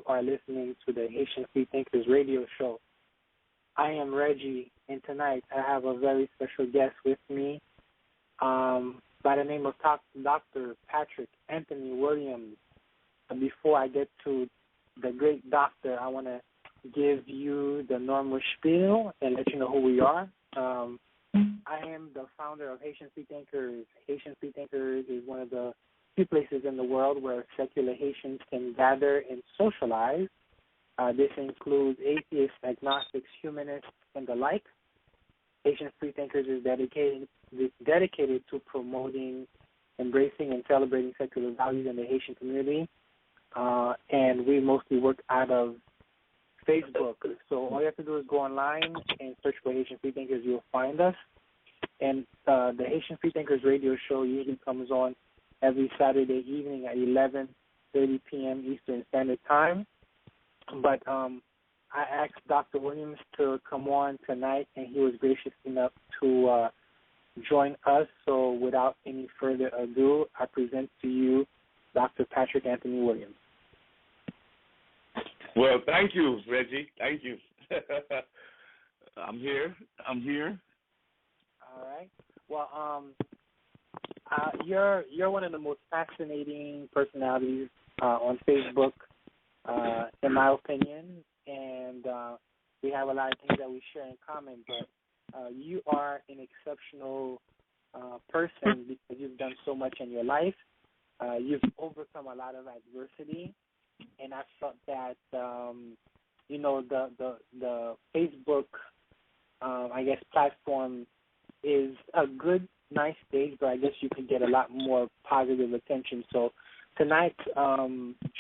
you are listening to the Haitian Free Thinkers radio show. I am Reggie, and tonight I have a very special guest with me by the name of Dr. Patrick Anthony Williams. Before I get to the great doctor, I want to give you the normal spiel and let you know who we are. I am the founder of Haitian Free Thinkers. Haitian Free Thinkers is one of the few places in the world where secular Haitians can gather and socialize. This includes atheists, agnostics, humanists, and the like. Haitian Free Thinkers is dedicated to promoting, embracing, and celebrating secular values in the Haitian community. And we mostly work out of Facebook. So all you have to do is go online and search for Haitian Free Thinkers. You'll find us. And the Haitian Free Thinkers radio show usually comes on every Saturday evening at 11:30 p.m. Eastern Standard Time. But I asked Dr. Williams to come on tonight, and he was gracious enough to join us. So without any further ado, I present to you Dr. Patrick Anthony Williams. Well, thank you, Reggie. Thank you. I'm here. All right. Well, you're one of the most fascinating personalities on Facebook, in my opinion, and we have a lot of things that we share in common. But you are an exceptional person because you've done so much in your life. You've overcome a lot of adversity, and I felt that the Facebook, I guess, platform is a good, nice stage, but I guess you could get a lot more positive attention. So tonight's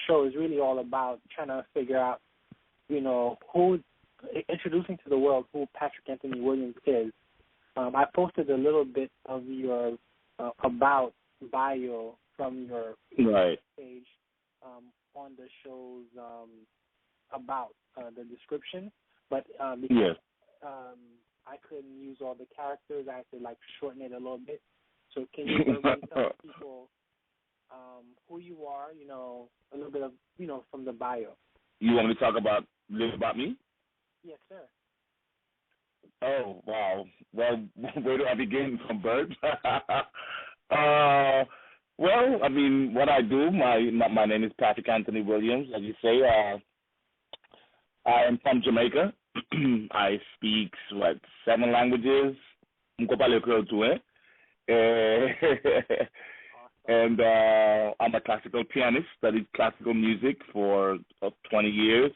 show is really all about trying to figure out, introducing to the world who Patrick Anthony Williams is. I posted a little bit of your about bio from your page on the show's about the description, but because I couldn't use all the characters, I had to shorten it a little bit. So can you verbally tell people who you are? A little bit of from the bio. You want me to talk about a little about me? Yes, sir. Oh, wow. Well, where do I begin? From birth? Well, I mean, what I do, my name is Patrick Anthony Williams. As you say, I am from Jamaica. I speak, 7 languages. And I'm a classical pianist, studied classical music for 20 years.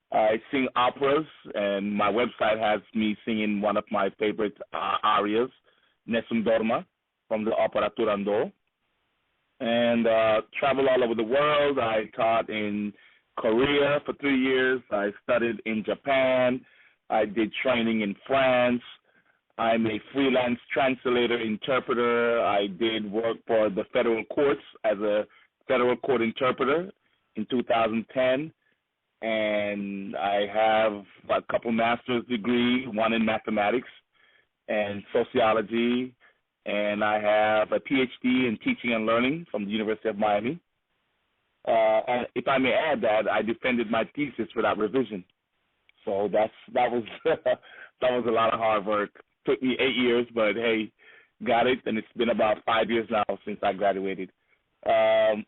I sing operas, and my website has me singing one of my favorite arias, Nessun Dorma, from the opera Turandot. And travel all over the world. I taught in Korea for 3 years. I studied in Japan. I did training in France. I'm a freelance translator, interpreter. I did work for the federal courts as a federal court interpreter in 2010. And I have a couple master's degrees, one in mathematics and sociology. And I have a Ph.D. in teaching and learning from the University of Miami. And if I may add that, I defended my thesis without revision. So that was that was a lot of hard work. Took me 8 years, but hey, got it. And it's been about 5 years now since I graduated. I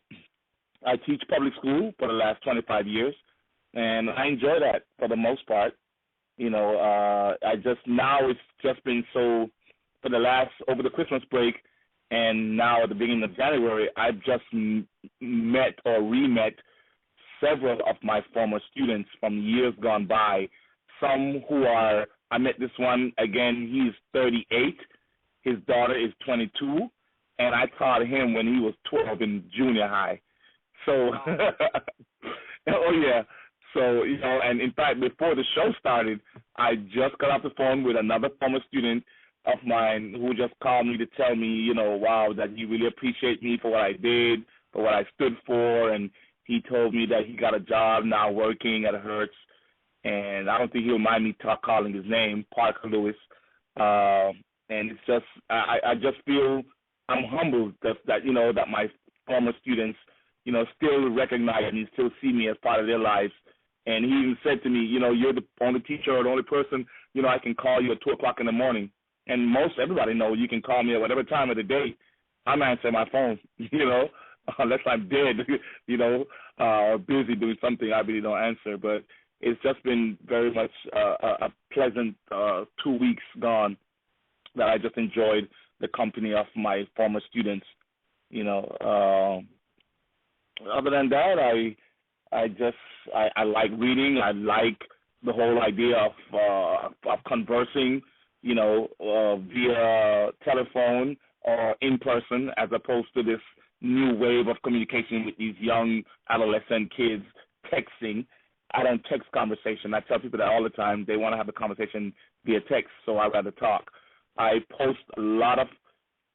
teach public school for the last 25 years, and I enjoy that for the most part. It's just been so. Over the Christmas break, and now at the beginning of January, I've just met or re-met several of my former students from years gone by. Some I met this one, again, he's 38, his daughter is 22, and I taught him when he was 12 in junior high. So, oh yeah. So, and in fact, before the show started, I just got off the phone with another former student of mine who just called me to tell me, wow, that he really appreciate me for what I did, for what I stood for, and he told me that he got a job now working at Hertz, and I don't think he'll mind me calling his name, Parker Lewis, and it's just, I just feel I'm humbled that my former students still recognize me, still see me as part of their lives. And he even said to me, you're the only teacher or the only person, I can call you at 2 o'clock in the morning. And most everybody knows you can call me at whatever time of the day. I'm answering my phone, unless I'm dead, or busy doing something, I really don't answer. But it's just been very much a pleasant 2 weeks gone that I just enjoyed the company of my former students. Other than that, I like reading. I like the whole idea of conversing, via telephone or in person, as opposed to this new wave of communication with these young adolescent kids texting. I don't text conversation. I tell people that all the time. They want to have a conversation via text, so I'd rather talk. I post a lot of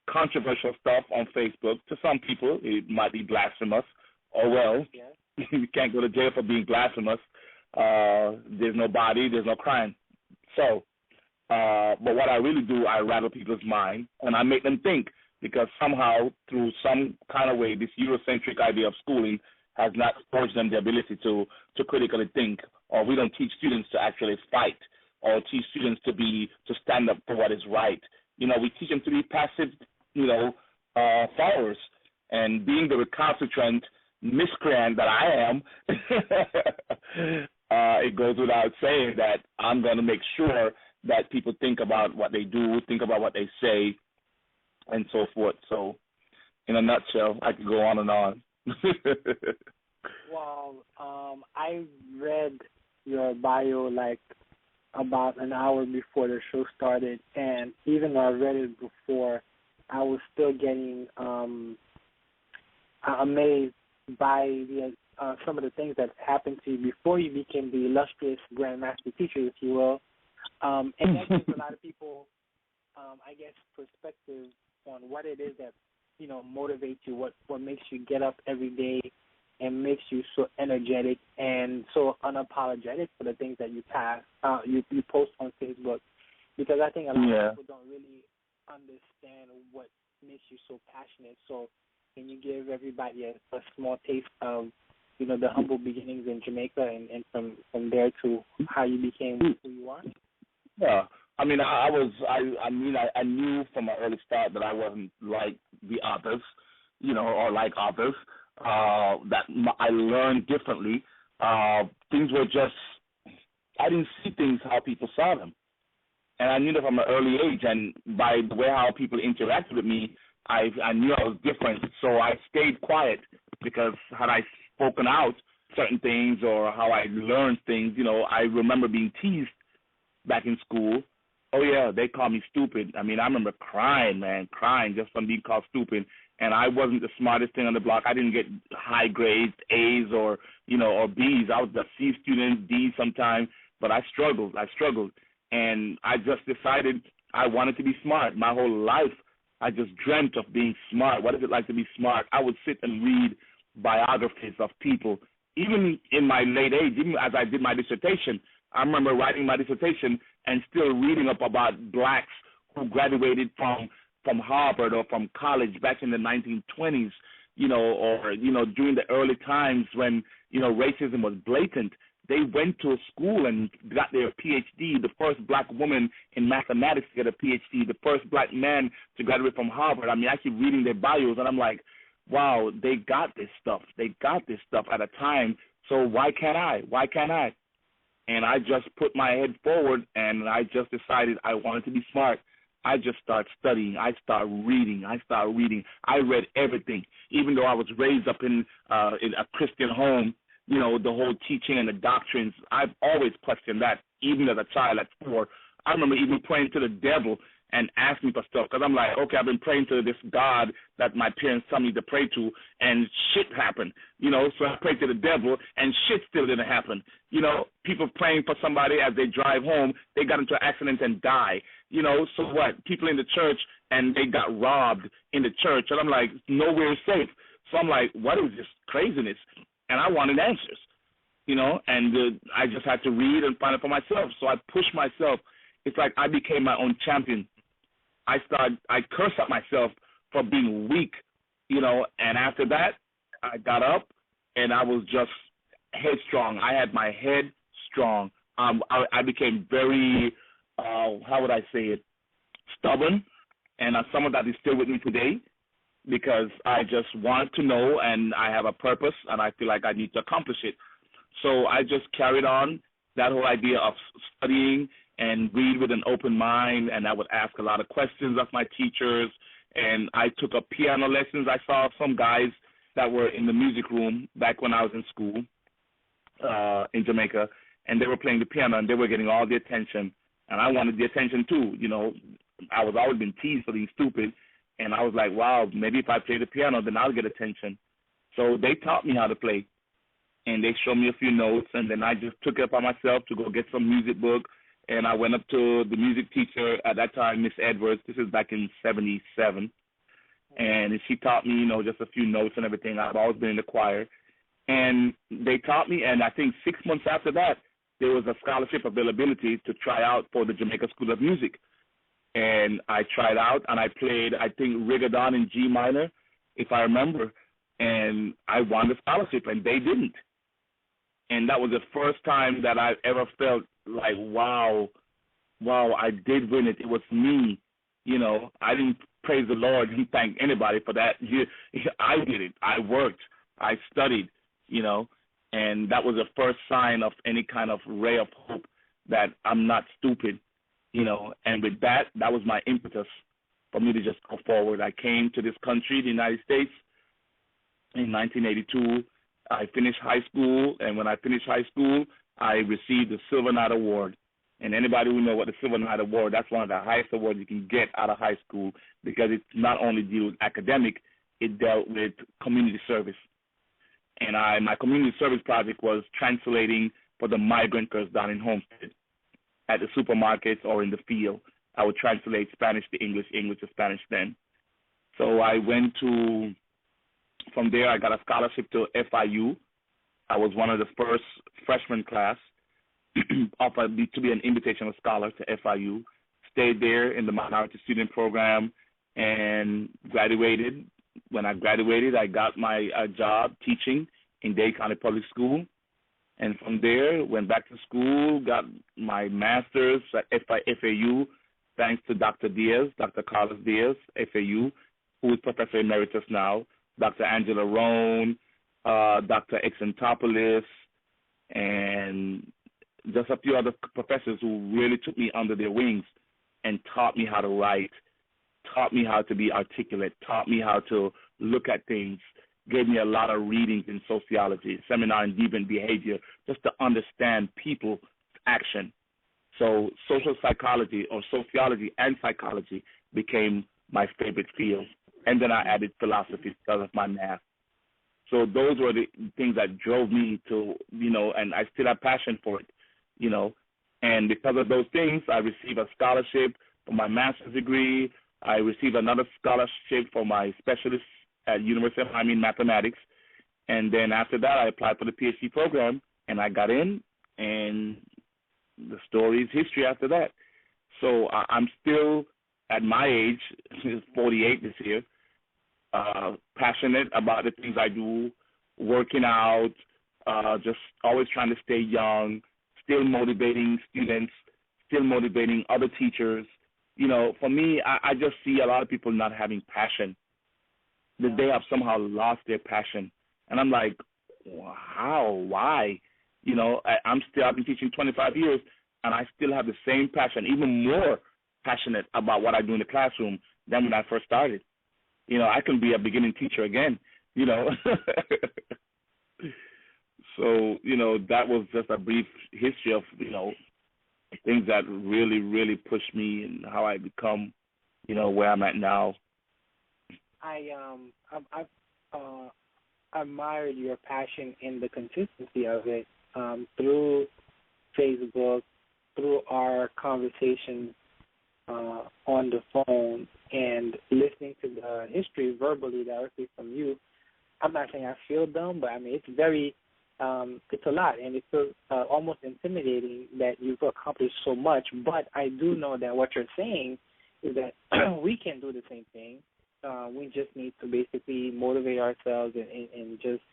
controversial stuff on Facebook. To some people, it might be blasphemous. Oh, well, you can't go to jail for being blasphemous. There's no body, there's no crime. So, but what I really do, I rattle people's mind, and I make them think, because somehow, through some kind of way, this Eurocentric idea of schooling has not forged them the ability to critically think, or we don't teach students to actually fight, or teach students to stand up for what is right. We teach them to be passive, followers. And being the recalcitrant miscreant that I am, it goes without saying that I'm going to make sure that people think about what they do, think about what they say, and so forth. So, in a nutshell, I could go on and on. Well, I read your bio about an hour before the show started, and even though I read it before, I was still getting amazed by some of the things that happened to you before you became the illustrious Grandmaster teacher, if you will. And that gives a lot of people, perspective on what it is that, motivates you, what makes you get up every day and makes you so energetic and so unapologetic for the things that you post on Facebook. Because I think a lot of people don't really understand what makes you so passionate. So can you give everybody a small taste of, the humble beginnings in Jamaica and from there to how you became who you are? Yeah. I knew from an early start that I wasn't like the others, or like others, that I learned differently. Things were just, I didn't see things how people saw them. And I knew that from an early age, and by the way how people interacted with me, I knew I was different. So I stayed quiet, because had I spoken out certain things or how I learned things, I remember being teased back in school. Oh, yeah, they called me stupid. I remember crying just from being called stupid. And I wasn't the smartest thing on the block. I didn't get high grades, A's or B's. I was a C student, D sometimes, but I struggled. And I just decided I wanted to be smart. My whole life, I just dreamt of being smart. What is it like to be smart? I would sit and read biographies of people. Even in my late age, even as I did my dissertation, I remember writing my dissertation and still reading up about blacks who graduated from Harvard or from college back in the 1920s, or during the early times when, racism was blatant. They went to a school and got their Ph.D., the first black woman in mathematics to get a Ph.D., the first black man to graduate from Harvard. I keep reading their bios, and I'm like, wow, they got this stuff. They got this stuff at a time, so why can't I? Why can't I? And I just put my head forward, and I just decided I wanted to be smart. I just started studying. I started reading. I read everything. Even though I was raised up in a Christian home, the whole teaching and the doctrines, I've always questioned that, even as a child at 4. I remember even praying to the devil and asking for stuff, because I'm like, okay, I've been praying to this God that my parents tell me to pray to, and shit happened, so I prayed to the devil, and shit still didn't happen. People praying for somebody as they drive home, they got into an accident and die, so what? People in the church, and they got robbed in the church, and I'm like, nowhere is safe. So I'm like, what is this craziness? And I wanted answers, and I just had to read and find it for myself. So I pushed myself. It's like I became my own champion. I cursed at myself for being weak, and after that, I got up, and I was just headstrong. I had my head strong. I became very, how would I say it, stubborn, and some of that is still with me today because I just want to know, and I have a purpose, and I feel like I need to accomplish it. So I just carried on that whole idea of studying and read with an open mind, and I would ask a lot of questions of my teachers, and I took up piano lessons. I saw some guys that were in the music room back when I was in school in Jamaica, and they were playing the piano, and they were getting all the attention, and I wanted the attention too. You know, I was always been teased for being stupid, and I was like, wow, maybe if I play the piano, then I'll get attention. So they taught me how to play, and they showed me a few notes, and then I just took it upon myself to go get some music book, and I went up to the music teacher at that time, Miss Edwards. This is back in '77, and she taught me, you know, just a few notes and everything. I've always been in the choir, and they taught me, and I think 6 months after that, there was a scholarship availability to try out for the Jamaica School of Music. And I tried out, and I played, I think, Rigodon in G minor, if I remember, and I won the scholarship, and they didn't. And that was the first time that I ever felt like, wow, I did win it. It was me. You know, I didn't praise the Lord and thank anybody for that. I did it. I worked. I studied, you know, and that was the first sign of any kind of ray of hope that I'm not stupid, you know. And with that, that was my impetus for me to just go forward. I came to this country, the United States, in 1982. I finished high school, and when I finished high school, I received the Silver Knight Award. And anybody who knows what the Silver Knight Award, that's one of the highest awards you can get out of high school because it not only deals with academic, it dealt with community service. And my community service project was translating for the migrant workers down in Homestead at the supermarkets or in the field. I would translate Spanish to English, English to Spanish then. So I went to, from there I got a scholarship to FIU. I was one of the first freshman class offered to be an invitational scholar to FIU. Stayed there in the minority student program and graduated. When I graduated, I got my job teaching in Dade County Public School. And from there, went back to school, got my master's at FAU, thanks to Dr. Diaz, Dr. Carlos Diaz, FAU, who is Professor Emeritus now, Dr. Angela Rohn, Dr. Exantopoulos, and just a few other professors who really took me under their wings and taught me how to write, taught me how to be articulate, taught me how to look at things, gave me a lot of readings in sociology, seminar in deviant behavior, just to understand people's action. So social psychology or sociology and psychology became my favorite field. And then I added philosophy because of my math. So those were the things that drove me to, you know, and I still have passion for it, you know. And because of those things, I received a scholarship for my master's degree. I received another scholarship for my specialist at University of Miami in mathematics. And then after that, I applied for the Ph.D. program, and I got in, and the story is history after that. So I'm still, at my age, 48 this year, passionate about the things I do, working out, just always trying to stay young, still motivating students, still motivating other teachers. You know, for me, I just see a lot of people not having passion, that they have somehow lost their passion. And I'm like, how, why? You know, I've been teaching 25 years, and I still have the same passion, even more passionate about what I do in the classroom than when I first started. You know, I can be a beginning teacher again, you know. So, you know, that was just a brief history of, you know, things that really, really pushed me and how I become, you know, where I'm at now. I've admired your passion and the consistency of it through Facebook, through our conversations on the phone, and listening to the history verbally directly from you. I'm not saying I feel dumb, but I mean it's a lot, and it's almost intimidating that you've accomplished so much. But I do know that what you're saying is that we can do the same thing. we just need to basically motivate ourselves and just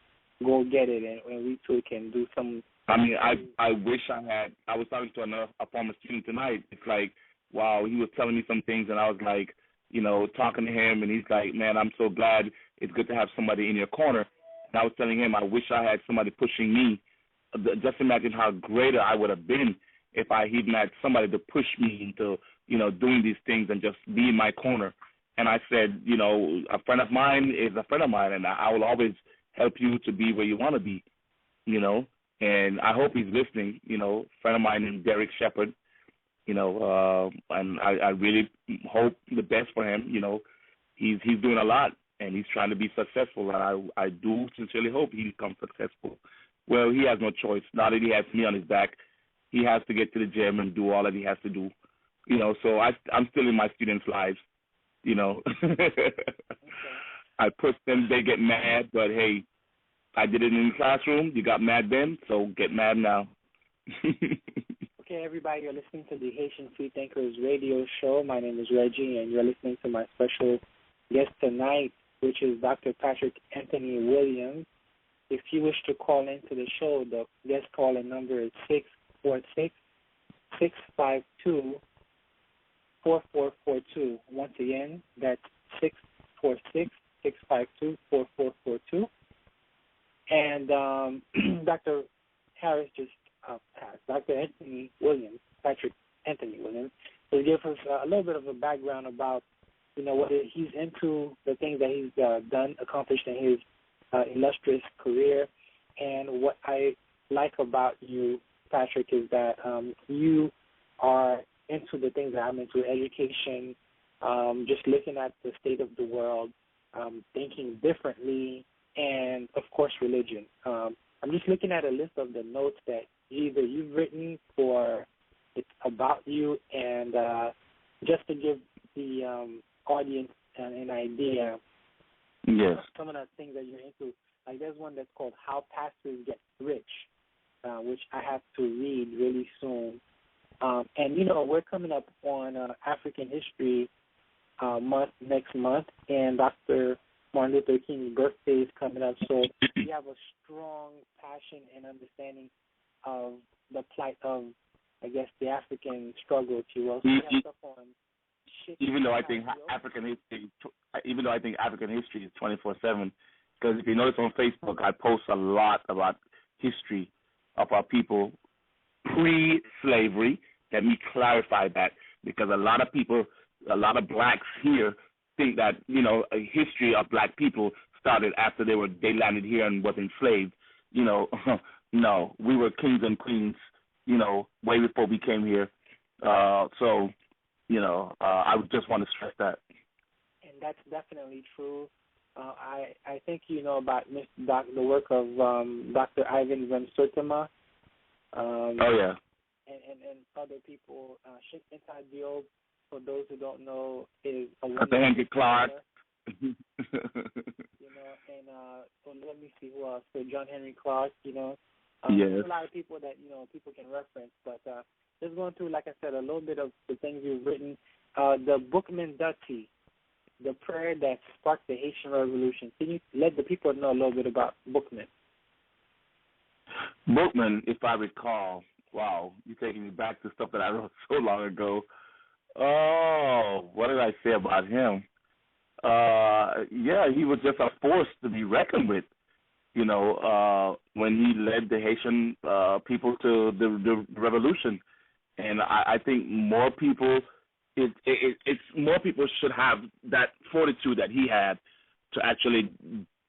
go get it, and we too can do some. I mean, I wish I was talking to a former student tonight. It's like, wow, he was telling me some things, and I was like, talking to him, and he's like, man, I'm so glad. It's good to have somebody in your corner. And I was telling him, I wish I had somebody pushing me. Just imagine how greater I would have been if I even had somebody to push me into, doing these things and just be in my corner. And I said, a friend of mine is a friend of mine, and I will always help you to be where you want to be, And I hope he's listening, a friend of mine named Derek Shepard, and I really hope the best for him. He's doing a lot, and he's trying to be successful, and I do sincerely hope he becomes successful. Well, he has no choice. Now that he has me on his back, he has to get to the gym and do all that he has to do. So I'm still in my students' lives, I push them, they get mad, but hey, I did it in the classroom. You got mad then, so get mad now. Okay, everybody, you're listening to the Haitian Free Thinkers radio show. My name is Reggie, and you're listening to my special guest tonight, which is Dr. Patrick Anthony Williams. If you wish to call into the show, the guest calling number is 646-652-4442. Once again, that's 646-652-4442. And Dr. Harris just passed. Dr. Anthony Williams, Patrick Anthony Williams, will give us a little bit of a background about, what he's into, the things that he's accomplished in his illustrious career. And what I like about you, Patrick, is that you are into the things that I'm into, education, just looking at the state of the world, thinking differently, and, of course, religion. I'm just looking at a list of the notes that either you've written or it's about you, and just to give the audience an idea of some of the things that you're into. Like there's one that's called How Pastors Get Rich, which I have to read really soon. And, we're coming up on African History month next month, and Dr. Martin Luther King's birthday is coming up. So we have a strong passion and understanding of the plight of, I guess, the African struggle, if you will. So we have stuff on even though I think African history is 24/7, because if you notice on Facebook, I post a lot about history of our people pre-slavery. Let me clarify that, because a lot of people, a lot of blacks here think that, a history of black people started after they landed here and was enslaved. No, we were kings and queens, way before we came here. I would just want to stress that. And that's definitely true. I think you know about the work of Dr. Ivan Van Sertima. Oh, yeah. And other people. Sheikh Enta Diop, for those who don't know, is a Dr. Henry Clark. And so let me see who else. So John Henry Clark, Yes. There's a lot of people that, people can reference. But just going through, like I said, a little bit of the things you've written. The Bookman Dutty, the prayer that sparked the Haitian Revolution. Can you let the people know a little bit about Bookman? Bookman, if I recall, wow, you're taking me back to stuff that I wrote so long ago. Oh, what did I say about him? He was just a force to be reckoned with, when he led the Haitian people to the revolution. And I think more people, it's more people should have that fortitude that he had to actually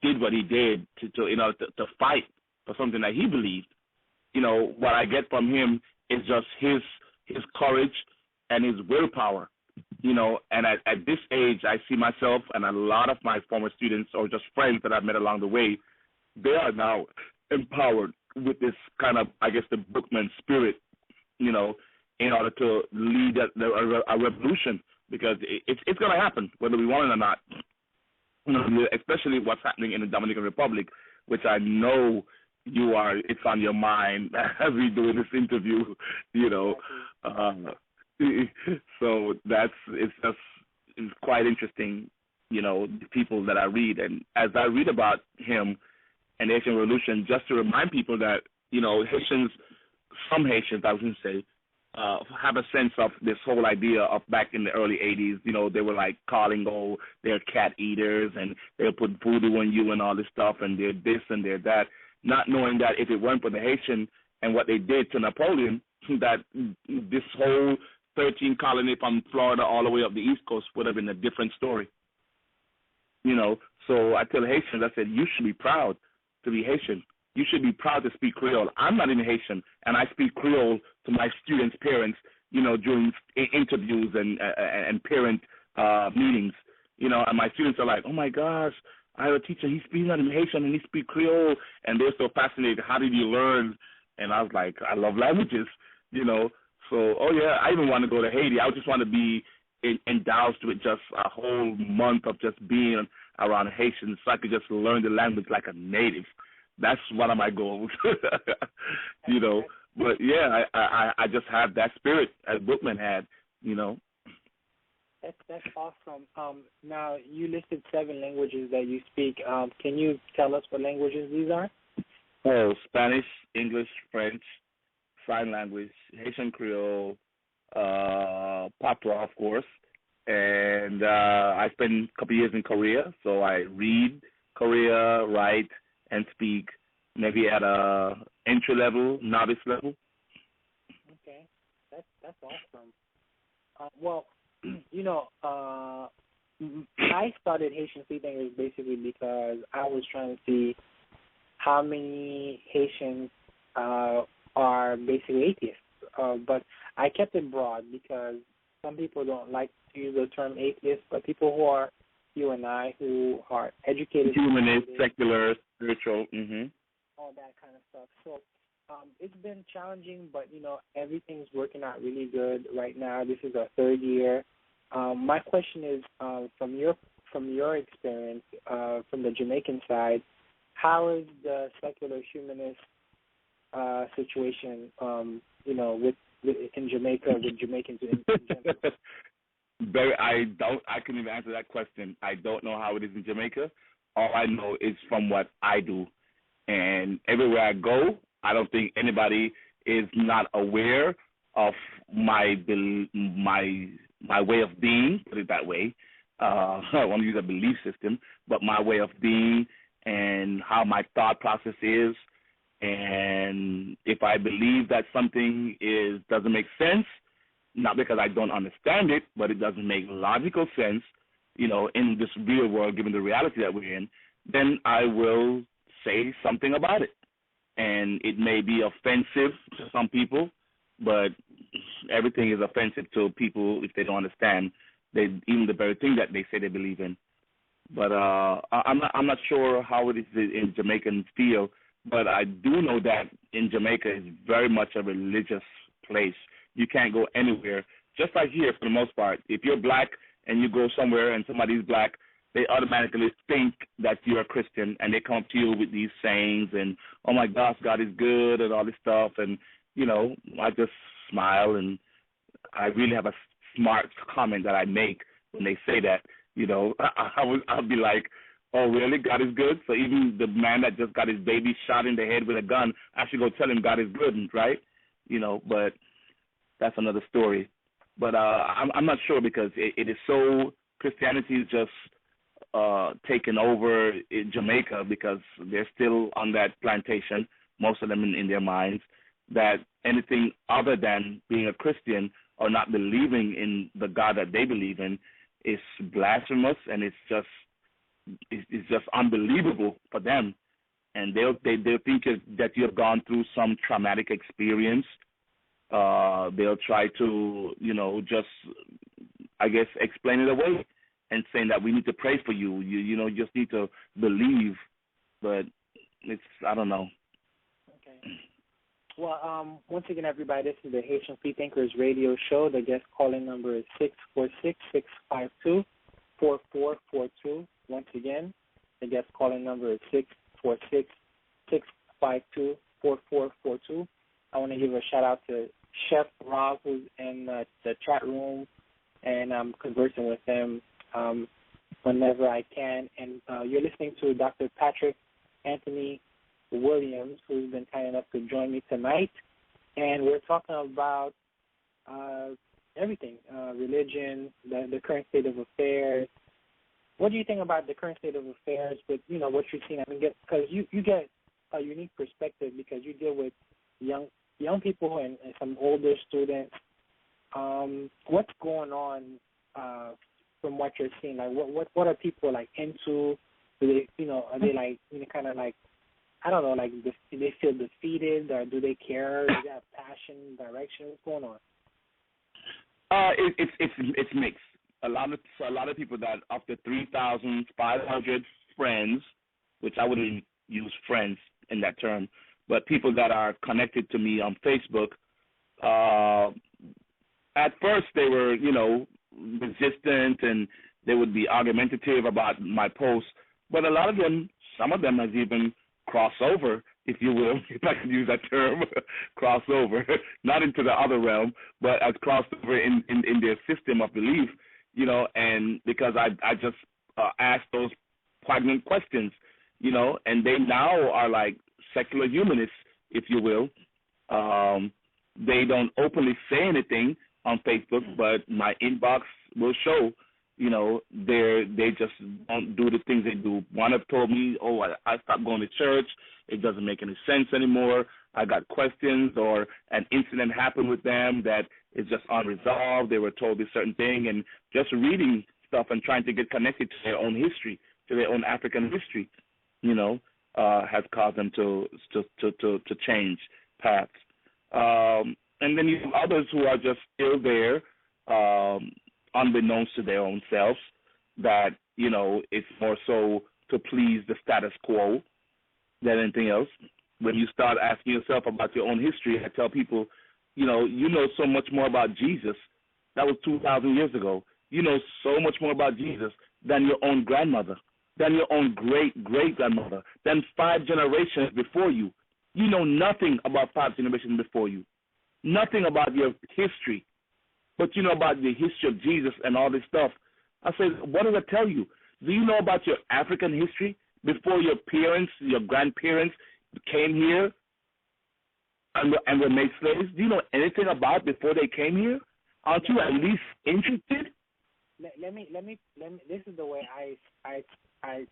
did what he did to fight for something that he believed. What I get from him is just his courage and his willpower. And at this age, I see myself and a lot of my former students or just friends that I've met along the way, they are now empowered with this kind of, I guess, the Bookman spirit, in order to lead a revolution, because it's going to happen, whether we want it or not. Especially what's happening in the Dominican Republic, which I know it's on your mind as we doing this interview, So it's quite interesting, the people that I read. And as I read about him and the Haitian Revolution, just to remind people that, Haitians, some Haitians, I would say, have a sense of this whole idea of back in the early 80s, they were like calling, they're cat eaters, and they'll put voodoo on you and all this stuff, and they're this and they're that, not knowing that if it weren't for the Haitian and what they did to Napoleon, that this whole 13 colony from Florida all the way up the East Coast would have been a different story. So I tell Haitians, I said, you should be proud to be Haitian. You should be proud to speak Creole. I'm not even Haitian, and I speak Creole to my students' parents, during interviews and parent meetings, and my students are like, oh, my gosh, I have a teacher, he's not even Haitian, and he speaks Creole, and they're so fascinated. How did you learn? And I was like, I love languages, So, I even want to go to Haiti. I just want to be endowed with just a whole month of just being around Haitians so I could just learn the language like a native. That's one of my goals, But, I just have that spirit as Bookman had, That's awesome. Now, you listed 7 languages that you speak. Can you tell us what languages these are? Oh, Spanish, English, French, sign language, Haitian Creole, Patois, of course. And I spent a couple years in Korea, so I read Korea, write, and speak maybe at a entry level, novice level. Okay, that's awesome. I started Haitian Free Thinkers basically because I was trying to see how many Haitians are basically atheists. But I kept it broad because some people don't like to use the term atheist, but people who are you and I who are educated, humanist, secular, spiritual, all that kind of stuff. So it's been challenging, but everything's working out really good right now. This is our 3rd year. My question is, from your experience, from the Jamaican side, how is the secular humanist situation, with in Jamaica with Jamaicans in general? I couldn't even answer that question. I don't know how it is in Jamaica. All I know is from what I do. And everywhere I go, I don't think anybody is not aware of my way of being, put it that way. I want to use a belief system, but my way of being and how my thought process is. And if I believe that something doesn't make sense, not because I don't understand it, but it doesn't make logical sense, in this real world, given the reality that we're in, then I will say something about it. And it may be offensive to some people, but everything is offensive to people if they don't understand even the very thing that they say they believe in. But I'm not sure how it is in Jamaican feel, but I do know that in Jamaica is very much a religious place. You can't go anywhere, just like here for the most part. If you're black and you go somewhere and somebody's black, they automatically think that you're a Christian, and they come up to you with these sayings and, oh, my gosh, God is good and all this stuff. And, I just smile, and I really have a smart comment that I make when they say that. I'll be like, oh, really? God is good? So even the man that just got his baby shot in the head with a gun, I should go tell him God is good, right? But that's another story. But I'm not sure because it is so, Christianity is just taken over in Jamaica because they're still on that plantation, most of them in their minds, that anything other than being a Christian or not believing in the God that they believe in is blasphemous, and it's just unbelievable for them. And they'll think that you have gone through some traumatic experience. They'll try to, just, I guess, explain it away and saying that we need to pray for you. You just need to believe. But I don't know. Okay. Well, once again, everybody, this is the Haitian Free Thinkers radio show. The guest calling number is 646-652-4442. Once again, the guest calling number is 646-652-4442. I want to give a shout-out to Chef Rob, who's in the chat room, and I'm conversing with him. whenever I can. And you're listening to Dr. Patrick Anthony Williams, who's been kind enough to join me tonight. And we're talking about everything, religion, the current state of affairs. What do you think about the current state of affairs with, what you're seeing? I mean, because you get a unique perspective because you deal with young people and some older students. What's going on from what you're seeing? Like, what are people like into? Do they, are they like, kind of like, I don't know, like, do they feel defeated, or do they care? Do they have passion, direction? What's going on? It's mixed. A lot of people that of the 3,500 friends, which I wouldn't use friends in that term, but people that are connected to me on Facebook, at first they were, resistant, and they would be argumentative about my posts. But a lot of them, some of them has even crossed over, if you will, if I can use that term, cross over, not into the other realm, but has crossed over in their system of belief, and because I just asked those poignant questions, and they now are like secular humanists, if you will. They don't openly say anything on Facebook, but my inbox will show, they just don't do the things they do. One have told me, I stopped going to church. It doesn't make any sense anymore. I got questions, or an incident happened with them that is just unresolved. They were told a certain thing, and just reading stuff and trying to get connected to their own history, to their own African history, has caused them to change paths. And then you have others who are just still there, unbeknownst to their own selves, that, it's more so to please the status quo than anything else. When you start asking yourself about your own history, I tell people, you know so much more about Jesus. That was 2,000 years ago. You know so much more about Jesus than your own grandmother, than your own great-great-grandmother, than 5 generations before you. You know nothing about 5 generations before you, nothing about your history, but you know about the history of Jesus and all this stuff. I said, what does it tell you? Do you know about your African history before your parents, your grandparents came here and were made slaves? Do you know anything about before they came here? Aren't you at least interested? Let me. This is the way I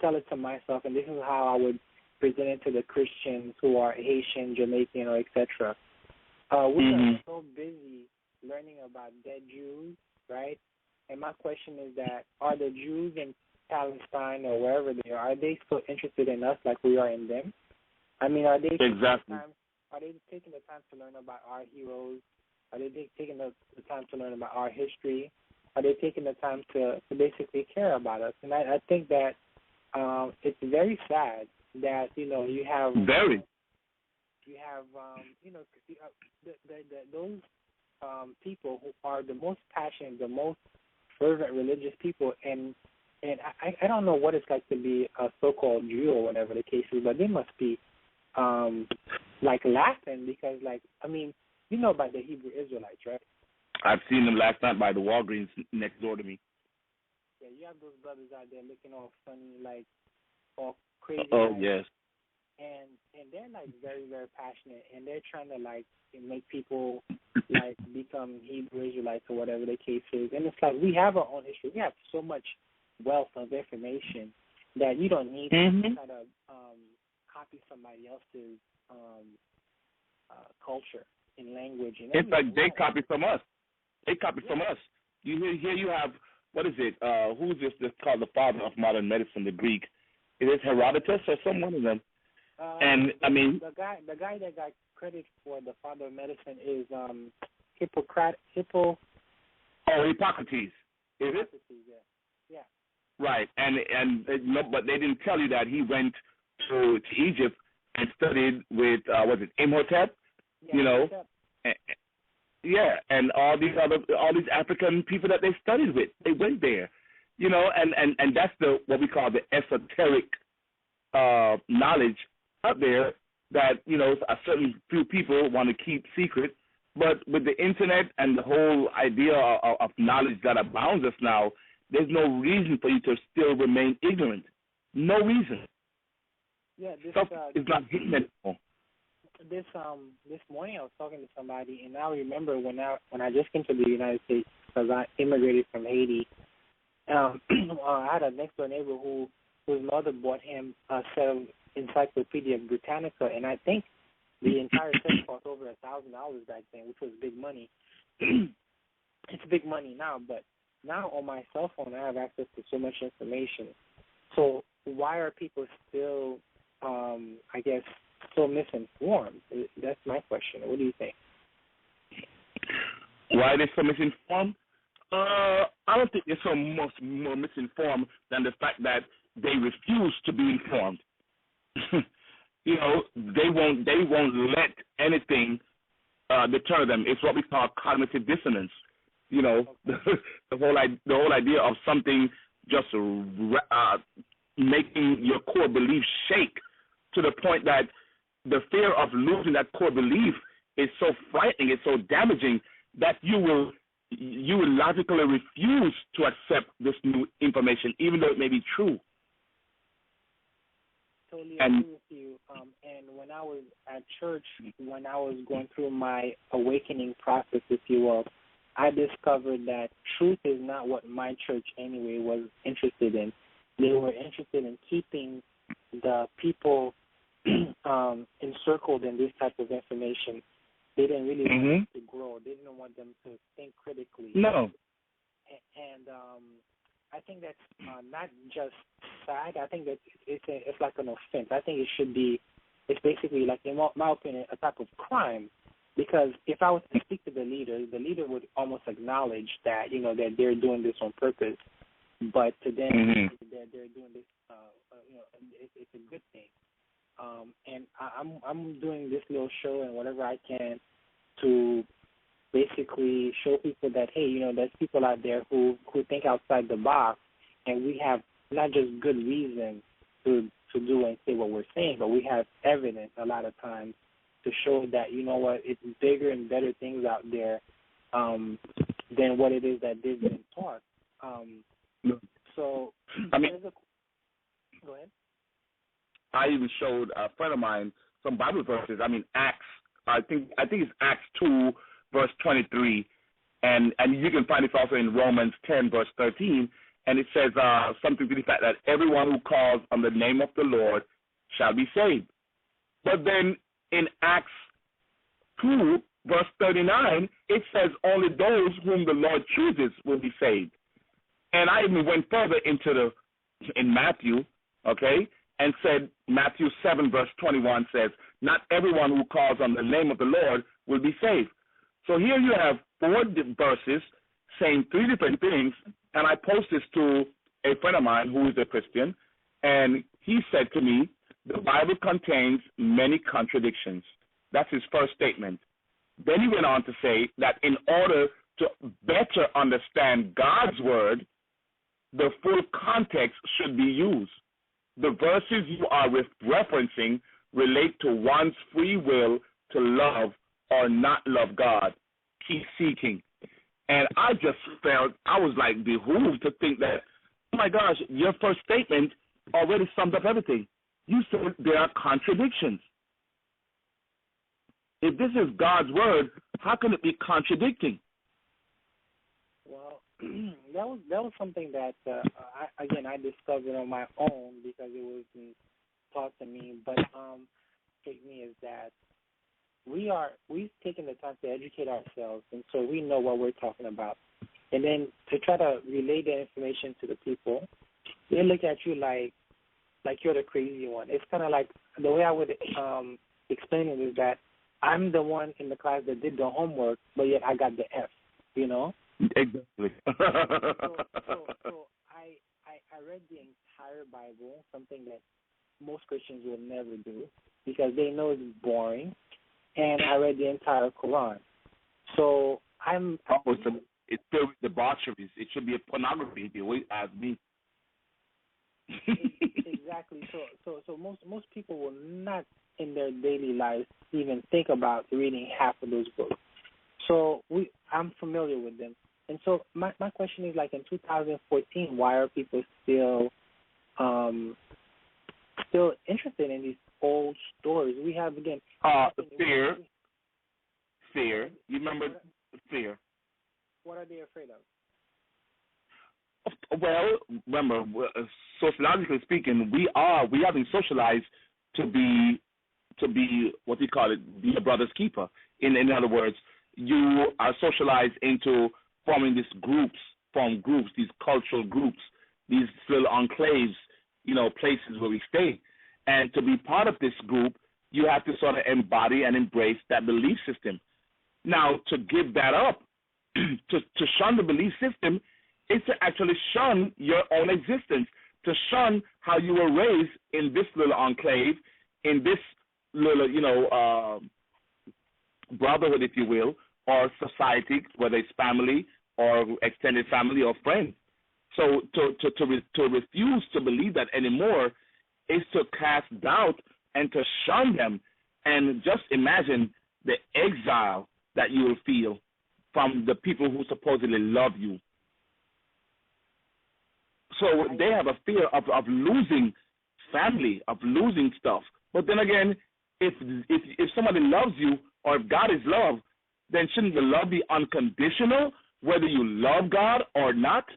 tell it to myself, and this is how I would present it to the Christians who are Haitian, Jamaican, or etc. We are so busy learning about dead Jews, right? And my question is that, are the Jews in Palestine or wherever they are they so interested in us like we are in them? I mean, are they taking the time to learn about our heroes? Are they taking the time to learn about our history? Are they taking the time to basically care about us? And I think that it's very sad that, you have... Very. You have, those people who are the most passionate, the most fervent religious people, and I don't know what it's like to be a so-called Jew or whatever the case is, but they must be, laughing because, about the Hebrew Israelites, right? I've seen them last night by the Walgreens next door to me. Yeah, you have those brothers out there looking all funny, all crazy. Yes. And they're very, very passionate, and they're trying to make people become Hebrew Israelites or whatever the case is. And it's like we have our own history. We have so much wealth of information that you don't need to try to copy somebody else's culture and language. And it's like they copy from us. They copy from us. Here you have, what is it? Who's this? This called the father of modern medicine, the Greek. Is it Herodotus or some one of them? The guy that got credit for the father of medicine is Hippocrates. Hippocrates. Is it? Yeah. Right, but they didn't tell you that he went to Egypt and studied with Imhotep? Yeah, and all these African people that they studied with, they went there, and that's what we call the esoteric knowledge out there that a certain few people want to keep secret. But with the internet and the whole idea of knowledge that abounds us now, there's no reason for you to still remain ignorant. No reason. Yeah, Stuff is not hidden anymore. This morning I was talking to somebody, and I remember when I just came to the United States because I immigrated from Haiti. I had a next door neighbor whose mother bought him a set of Encyclopedia Britannica, and I think the entire set cost over $1,000 back then, which was big money. It's big money now, but now on my cell phone I have access to so much information. So why are people still, I guess, so misinformed? That's my question. What do you think? Why are they so misinformed? I don't think they're so much more misinformed than the fact that they refuse to be informed. You know, they won't let anything deter them. It's what we call cognitive dissonance. You know, the whole idea of something just making your core belief shake to the point that the fear of losing that core belief is so frightening, it's so damaging that you will logically refuse to accept this new information, even though it may be true. Totally agree with you. And when I was at church, when I was going through my awakening process, if you will, I discovered that truth is not what my church anyway was interested in. They were interested in keeping the people encircled in this type of information. They didn't really want them to grow. They didn't want them to think critically. No. And I think that's not just sad. I think that it's like an offense. I think it's basically like, in my opinion, a type of crime. Because if I was to speak to the leader would almost acknowledge that, you know, that they're doing this on purpose. But to them, they're doing this, you know, it's a good thing. And I'm doing this little show and whatever I can to basically show people that, hey, you know, there's people out there who think outside the box, and we have not just good reason to do and say what we're saying, but we have evidence a lot of times to show that, you know what, it's bigger and better things out there than what it is that they've been taught. So, I mean, go ahead. I even showed a friend of mine some Bible verses. I mean, Acts. I think it's Acts 2, verse 23, and you can find it also in Romans 10, verse 13, and it says something to the fact that everyone who calls on the name of the Lord shall be saved. But then in Acts 2, verse 39, it says only those whom the Lord chooses will be saved. And I even went further in Matthew, okay, and said Matthew 7, verse 21 says, not everyone who calls on the name of the Lord will be saved. So here you have 4 verses saying 3 different things, and I posted this to a friend of mine who is a Christian, and he said to me, the Bible contains many contradictions. That's his first statement. Then he went on to say that in order to better understand God's word, the full context should be used. The verses you are referencing relate to one's free will to love or not love God. Keep seeking. And I just felt, I was like behooved to think that, oh my gosh, your first statement already summed up everything. You said there are contradictions. If this is God's word, how can it be contradicting? Well, that was something that I discovered on my own because it wasn't taught to me. But take me is that we've taken the time to educate ourselves, and so we know what we're talking about. And then to try to relay that information to the people, they look at you like you're the crazy one. It's kind of like the way I would explain it is that I'm the one in the class that did the homework, but yet I got the F, you know? Exactly. So I read the entire Bible, something that most Christians will never do because they know it's boring, and I read the entire Quran. So it's filled with debaucheries. It should be a pornography if you ask me. Exactly. So most people will not in their daily lives even think about reading half of those books. So I'm familiar with them. And so my question is, like, in 2014, why are people still interested in these old stories? We have, again, fear. You remember fear? What are they afraid of? Well, remember, sociologically speaking, we have been socialized to be what do you call it? Be a brother's keeper. In other words, you are socialized into forming these groups, these cultural groups, these little enclaves, places where we stay. And to be part of this group, you have to sort of embody and embrace that belief system. Now, to give that up, to shun the belief system, is to actually shun your own existence, to shun how you were raised in this little enclave, in this little, brotherhood, if you will, or society, whether it's family or extended family or friends. So to refuse to believe that anymore is to cast doubt and to shun them. And just imagine the exile that you will feel from the people who supposedly love you. So they have a fear of losing family, of losing stuff. But then again, if somebody loves you, or if God is love, then shouldn't the love be unconditional, whether you love God or not?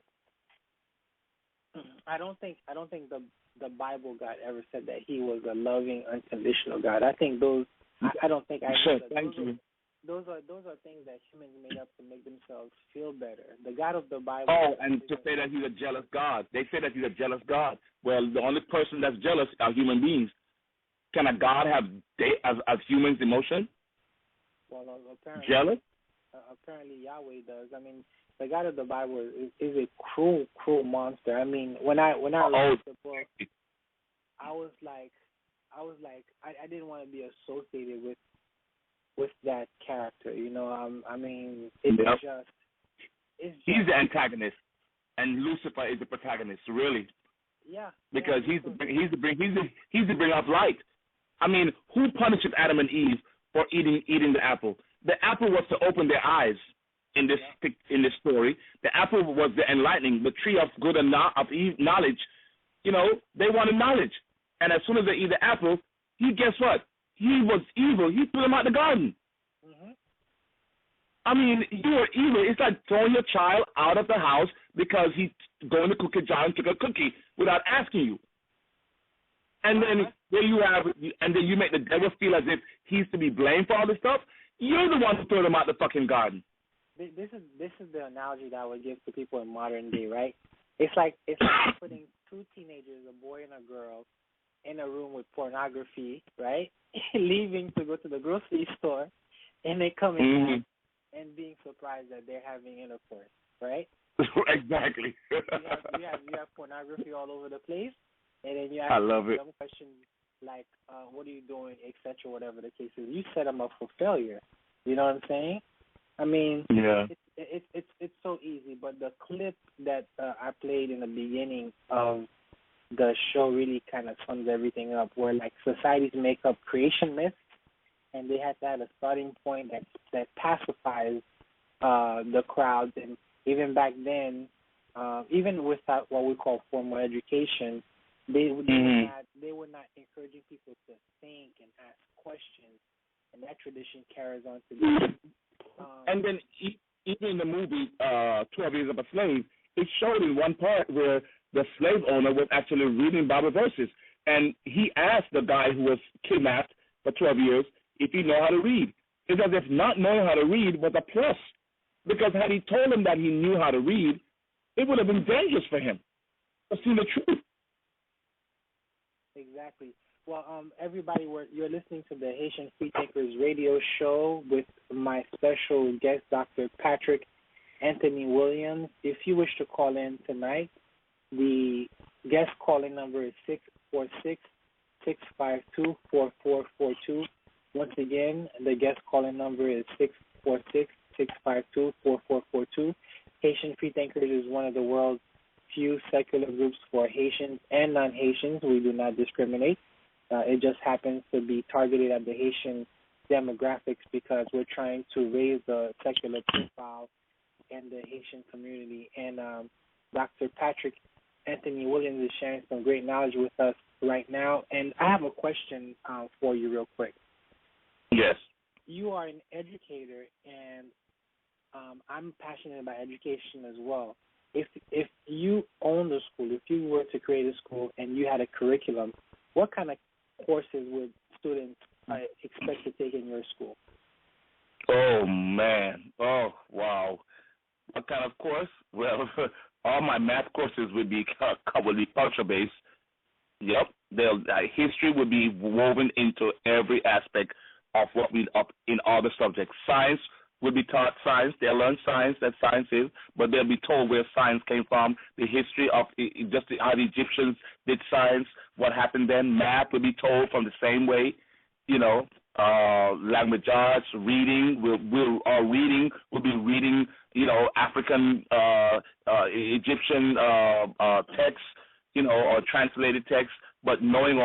I don't think the Bible God ever said that He was a loving, unconditional God. I think those. I don't think I. Sure, thank you. Those are things that humans made up to make themselves feel better. The God of the Bible. Oh, and to say that He's a jealous God. They say that He's a jealous God. Well, the only person that's jealous are human beings. Can a God have as humans emotion? Well, apparently, jealous? Apparently Yahweh does. I mean, the God of the Bible is a cruel monster. I mean, when I read the book, I was like, I didn't want to be associated with that character. I mean, it's just. He's the antagonist, and Lucifer is the protagonist. Really. Yeah. Because he's the bringer of light. I mean, who punishes Adam and Eve for eating the apple? The apple was to open their eyes in this story. The apple was the enlightening, the tree of good and knowledge. They wanted knowledge, and as soon as they eat the apple, guess what? He was evil. He threw them out the garden. Mm-hmm. I mean, you are evil. It's like throwing your child out of the house because he's going to cookie jar and took a cookie without asking you. And then you make the devil feel as if he's to be blamed for all this stuff. You're the one who threw him out the fucking garden. This is the analogy that I would give to people in modern day, right? It's like putting two teenagers, a boy and a girl, in a room with pornography, right? Leaving to go to the grocery store, and they come in and being surprised that they're having intercourse, right? Exactly. you have pornography all over the place, and then you ask some questions like, what are you doing, etc., whatever the case is. You set them up for failure. You know what I'm saying? I mean, it's so easy, but the clip that I played in the beginning of the show really kind of sums everything up, where, like, societies make up creation myths, and they have to have a starting point that pacifies the crowds. And even back then, even without what we call formal education, they were not encouraging people to think and ask questions, and that tradition carries on today. And then even in the movie 12 Years of a Slave, it showed in one part where the slave owner was actually reading Bible verses, and he asked the guy who was kidnapped for 12 years if he knew how to read. It's as if not knowing how to read was a plus, because had he told him that he knew how to read, it would have been dangerous for him to see the truth. Exactly. Well, everybody, you're listening to the Haitian Freethinkers radio show with my special guest, Dr. Patrick Anthony Williams. If you wish to call in tonight, the guest calling number is 646-652-4442. Once again, the guest calling number is 646-652-4442. Haitian Freethinkers is one of the world's few secular groups for Haitians and non-Haitians. We do not discriminate. It just happens to be targeted at the Haitian demographics because we're trying to raise the secular profile and the Haitian community. And Dr. Patrick Anthony Williams is sharing some great knowledge with us right now. And I have a question for you real quick. Yes. You are an educator, and I'm passionate about education as well. If you owned a school, if you were to create a school and you had a curriculum, what kind of courses would students expect to take in your school? Oh, man. Oh, wow. What kind of course? Well, all my math courses would be culture-based. Yep. History would be woven into every aspect of what we up in all the subjects. Science would be taught science. They'll learn science, that science is, but they'll be told where science came from, the history of just how the Egyptians did science, what happened then. Math would be told from the same way, language arts, reading. Reading will be reading, African, Egyptian texts, or translated texts, but knowing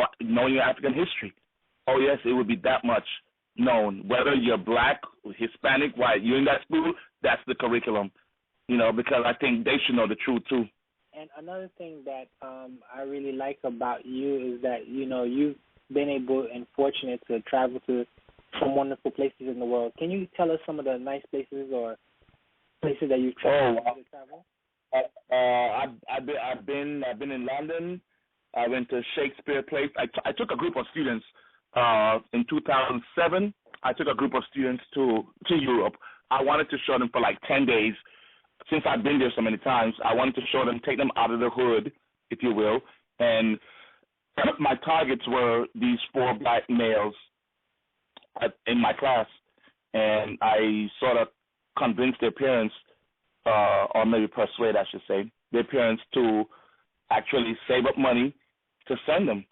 your African history. Oh yes, it would be that much known. Whether you're black, Hispanic, white, you're in that school, that's the curriculum, because I think they should know the truth too. And another thing that I really like about you is that, you've been able and fortunate to travel to some wonderful places in the world. Can you tell us some of the nice places or places that you've traveled to travel? I've been in London. I went to Shakespeare Place. I took a group of students in 2007. I took a group of students to Europe. I wanted to show them for like 10 days. Since I've been there so many times, I wanted to show them, take them out of the hood, if you will. And my targets were these 4 black males in my class. And I sort of convinced their parents, or maybe persuade, I should say, their parents to actually save up money to send them.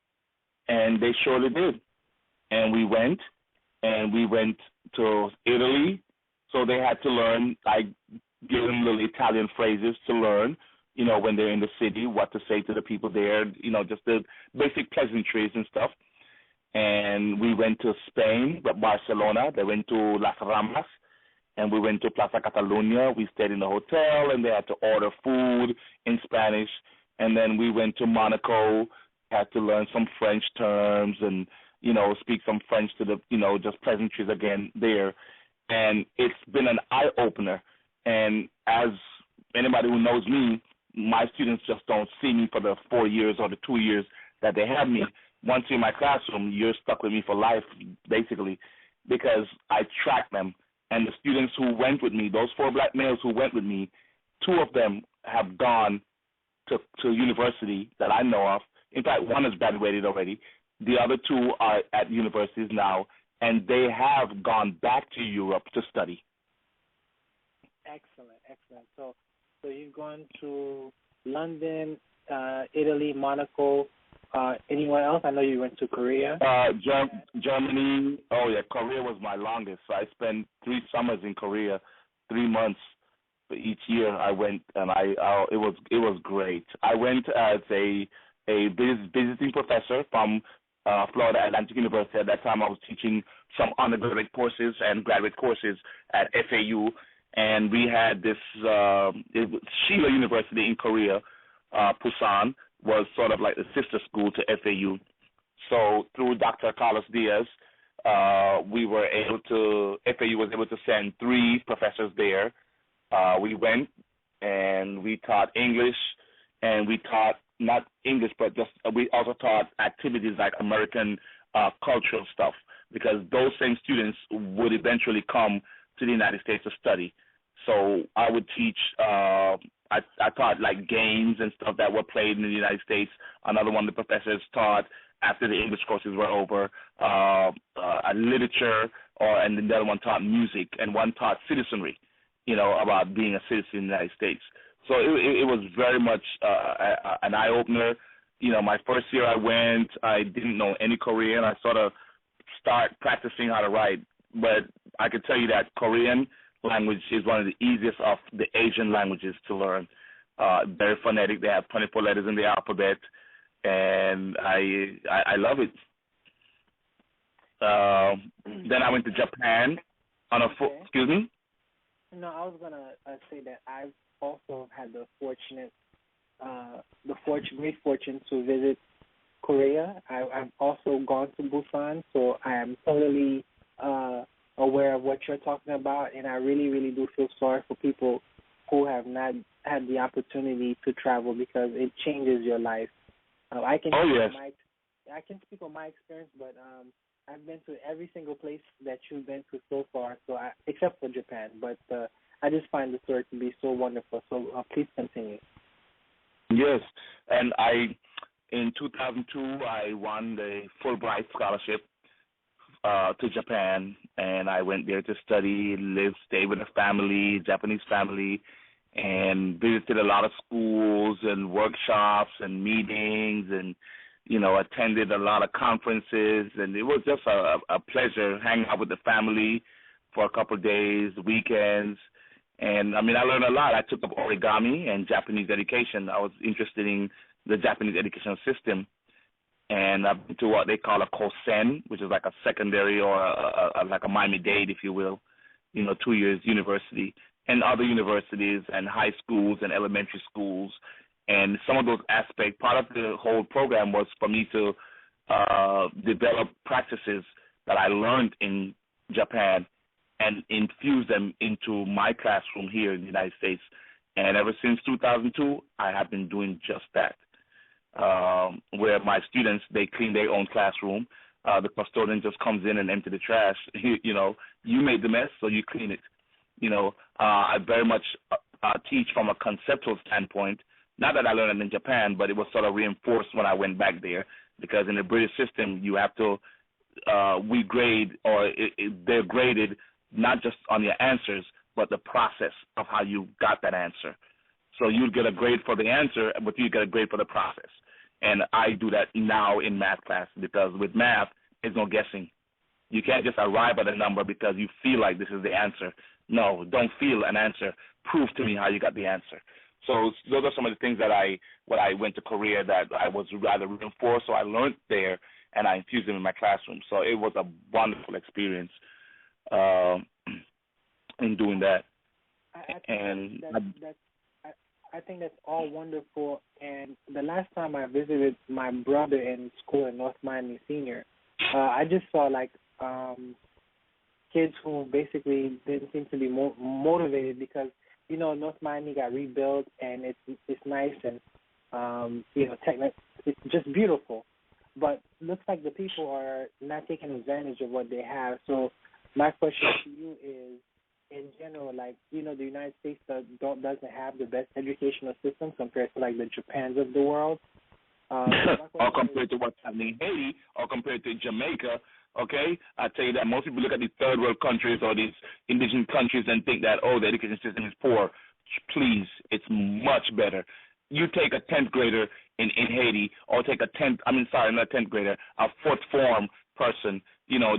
And they surely did. And we went to Italy, so they had to learn. I give them little Italian phrases to learn, when they're in the city, what to say to the people there, just the basic pleasantries and stuff. And we went to Spain, Barcelona. They went to Las Ramblas, and we went to Plaza Catalunya. We stayed in the hotel, and they had to order food in Spanish. And then we went to Monaco, had to learn some French terms and, speak some French to the, just pleasantries again there. And it's been an eye-opener. And as anybody who knows me, my students just don't see me for the 4 years or the 2 years that they have me. Once you're in my classroom, you're stuck with me for life, basically, because I track them. And the students who went with me, those 4 black males who went with me, 2 of them have gone to university that I know of. In fact, 1 has graduated already. The other 2 are at universities now, and they have gone back to Europe to study. Excellent. So you've gone to London, Italy, Monaco. Anywhere else? I know you went to Korea. Germany. Oh yeah, Korea was my longest. So I spent 3 summers in Korea, 3 months for each year. I went, and it was great. I went as a visiting professor from Florida Atlantic University. At that time, I was teaching some undergraduate courses and graduate courses at FAU. And we had this Sheila University in Korea, Busan, was sort of like the sister school to FAU. So through Dr. Carlos Diaz, FAU was able to send 3 professors there. We went and we taught English, and we taught not English, but we also taught activities like American cultural stuff, because those same students would eventually come to the United States to study. So I would teach, I taught like games and stuff that were played in the United States. Another one of the professors taught, after the English courses were over, literature, and the other one taught music, and one taught citizenry, about being a citizen in the United States. So it was very much an eye-opener. My first year I went, I didn't know any Korean. I sort of start practicing how to write. But I could tell you that Korean language is one of the easiest of the Asian languages to learn. Very phonetic. They have 24 letters in the alphabet, and I love it. Then I went to Japan on a excuse me? No, I was gonna say that I've also had great fortune to visit Korea. I've also gone to Busan, so I am totally aware of what you're talking about, and I really, really do feel sorry for people who have not had the opportunity to travel because it changes your life. I can Oh speak yes. on my I can speak on my experience, but I've been to every single place that you've been to so far, except for Japan. But I just find the story to be so wonderful. So please continue. Yes, and in 2002, I won the Fulbright scholarship to Japan, and I went there to study, stay with a family, Japanese family, and visited a lot of schools and workshops and meetings, and attended a lot of conferences, and it was just a pleasure hanging out with the family for a couple of days, weekends. And I mean, I learned a lot. I took up origami and Japanese education. I was interested in the Japanese education system, and I've been to what they call a kosen, which is like a secondary or like a Miami-Dade, if you will, 2 years university, and other universities and high schools and elementary schools. And some of those aspects, part of the whole program was for me to develop practices that I learned in Japan and infuse them into my classroom here in the United States. And ever since 2002, I have been doing just that. Where my students, they clean their own classroom. The custodian just comes in and empty the trash. You made the mess, so you clean it. I very much teach from a conceptual standpoint. Not that I learned it in Japan, but it was sort of reinforced when I went back there, because in the British system, you have to, we grade, or they're graded not just on your answers, but the process of how you got that answer. So you get a grade for the answer, but you get a grade for the process. And I do that now in math class, because with math, there's no guessing. You can't just arrive at a number because you feel like this is the answer. No, don't feel an answer. Prove to me how you got the answer. So those are some of the things that when I went to Korea, that I was rather reinforced. So I learned there, and I infused them in my classroom. So it was a wonderful experience in doing that. I think that's all wonderful. And the last time I visited my brother in school in North Miami Senior, I just saw kids who basically didn't seem to be motivated because North Miami got rebuilt, and it's nice, and it's just beautiful. But looks like the people are not taking advantage of what they have. So my question to you is, in general, the United States doesn't have the best educational system compared to the Japans of the world. Or compared to what's happening in Haiti, or compared to Jamaica. Okay, I tell you that most people look at these third world countries or these indigenous countries and think that, oh, the education system is poor. Please, it's much better. You take a 10th grader in Haiti, or take not a 10th grader, a fourth form person,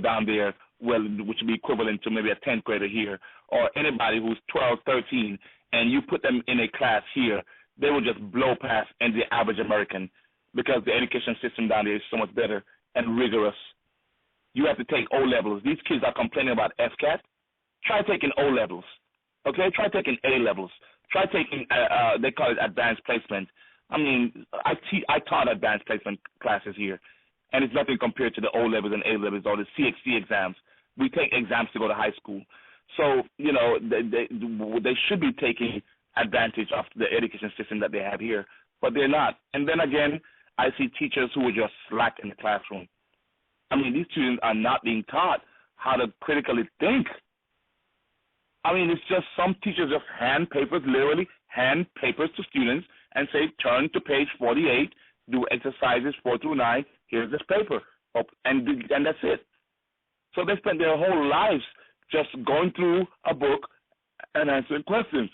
down there, which would be equivalent to maybe a 10th grader here, or anybody who's 12, 13, and you put them in a class here, they will just blow past the average American, because the education system down there is so much better and rigorous. You have to take O-levels. These kids are complaining about FCAT. Try taking O-levels, okay? Try taking A-levels. Try taking, they call it advanced placement. I mean, I taught advanced placement classes here, and it's nothing compared to the O-levels and A-levels or the CXC exams. We take exams to go to high school. So, they should be taking advantage of the education system that they have here, but they're not. And then again, I see teachers who are just slack in the classroom. I mean, these students are not being taught how to critically think. I mean, it's just some teachers just literally hand papers to students and say, turn to page 48, do exercises 4 through 9, here's this paper, and that's it. So they spend their whole lives just going through a book and answering questions.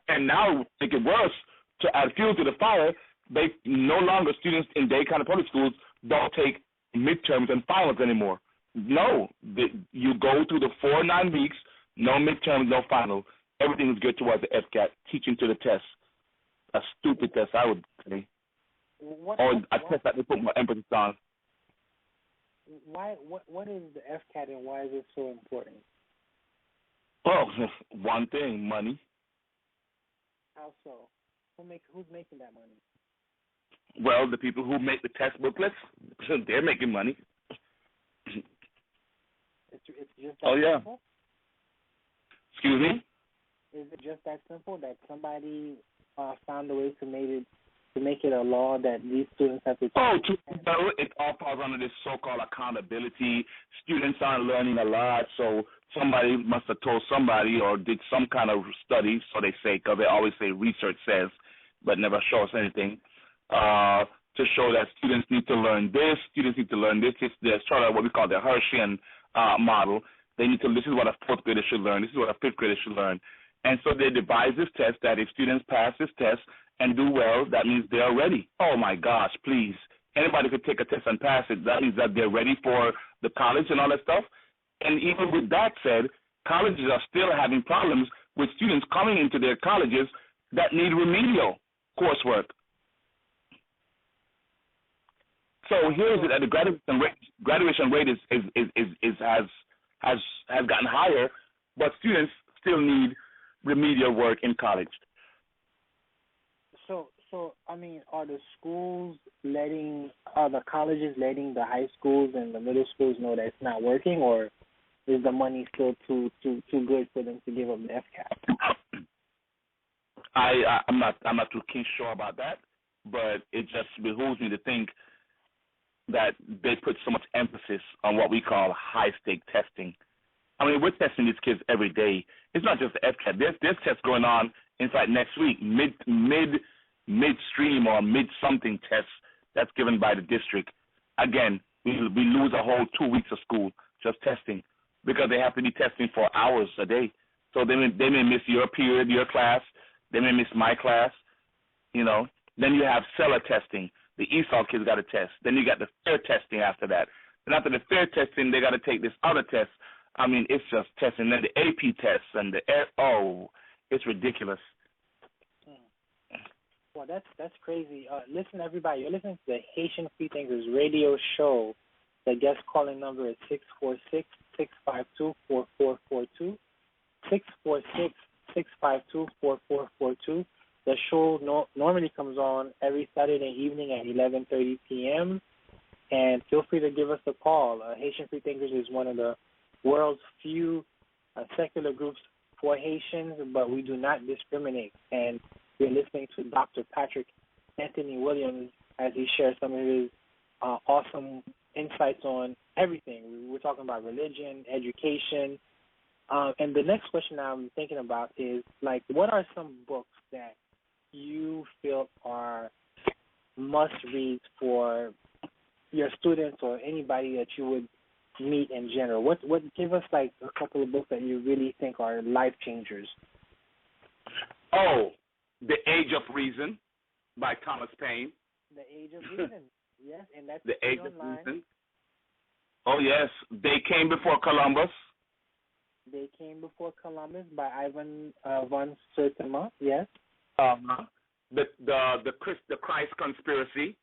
And now, to make it worse, to add fuel to the fire, they no longer, students in Dade County public schools don't take midterms and finals anymore. No, you go through the 4 9 weeks, no midterms, no final. Everything is good towards the FCAT, teaching to the test. A stupid test, I would say. Or a test that they put more emphasis on. What is the FCAT, and why is it so important? Oh, one thing, money. How so? Who's making that money? Well, the people who make the test booklets, they're making money. It's just that Oh yeah. simple? Excuse me. Is it just that simple that somebody found a way to make it a law that these students have to? Oh, well, it all falls under this so-called accountability. Students aren't learning a lot, so somebody must have told somebody or did some kind of study, so they say, because they always say research says, but never show us anything, to show that students need to learn this, students need to learn this. It's sort of what we call the Hersheyan model. They need to, this is what a fourth grader should learn, this is what a fifth grader should learn. And so they devised this test that if students pass this test and do well, that means they're ready. Oh, my gosh, please. Anybody could take a test and pass it. That means that they're ready for the college and all that stuff. And even with that said, colleges are still having problems with students coming into their colleges that need remedial coursework. So here's it that the graduation rate has gotten higher, but students still need remedial work in college. So I mean, are the colleges letting the high schools and the middle schools know that it's not working, or is the money still too good for them to give up the FCAT? I'm not too keen sure about that, but it just behooves me to think that they put so much emphasis on what we call high-stake testing. I mean, we're testing these kids every day. It's not just the FCAT. There's tests going on, in fact, next week, midstream or mid-something tests that's given by the district. Again, we lose a whole 2 weeks of school just testing because they have to be testing for hours a day. So they may miss your period, your class. They may miss my class, you know. Then you have cellar testing. The ESOL kids got to test. Then you got the fair testing after that. And after the fair testing, they got to take this other test. I mean, it's just testing. Then the AP tests and it's ridiculous. Well, that's crazy. Listen, everybody, you're listening to the Haitian Free Thinkers radio show. The guest calling number is 646-652-4442. 646-652-4442. The show normally comes on every Saturday evening at 11:30 p.m. And feel free to give us a call. Haitian Free Thinkers is one of the world's few secular groups for Haitians, but we do not discriminate. And we're listening to Dr. Patrick Anthony Williams as he shares some of his awesome insights on everything. We're talking about religion, education. And the next question I'm thinking about is, like, what are some books that you feel are must-reads for your students or anybody that you would meet in general? What give us, like, a couple of books that you really think are life-changers. Oh, The Age of Reason by Thomas Paine. The Age of Reason, yes, and that's The Age online. of Reason. Oh, yes. They Came Before Columbus. They Came Before Columbus by Ivan von Sertima, yes. The Christ Conspiracy